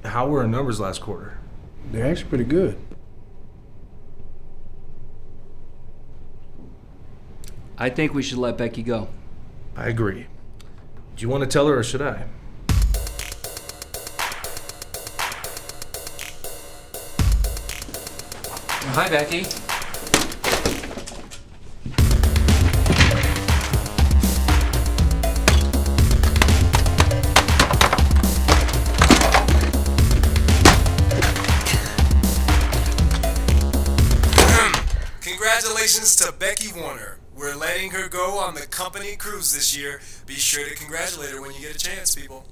How were our numbers last quarter? They're actually pretty good. I think we should let Becky go. I agree. Do you want to tell her or should I? Hi, Becky. Congratulations to Becky Warner. We're letting her go on the company cruise this year. Be sure to congratulate her when you get a chance, people.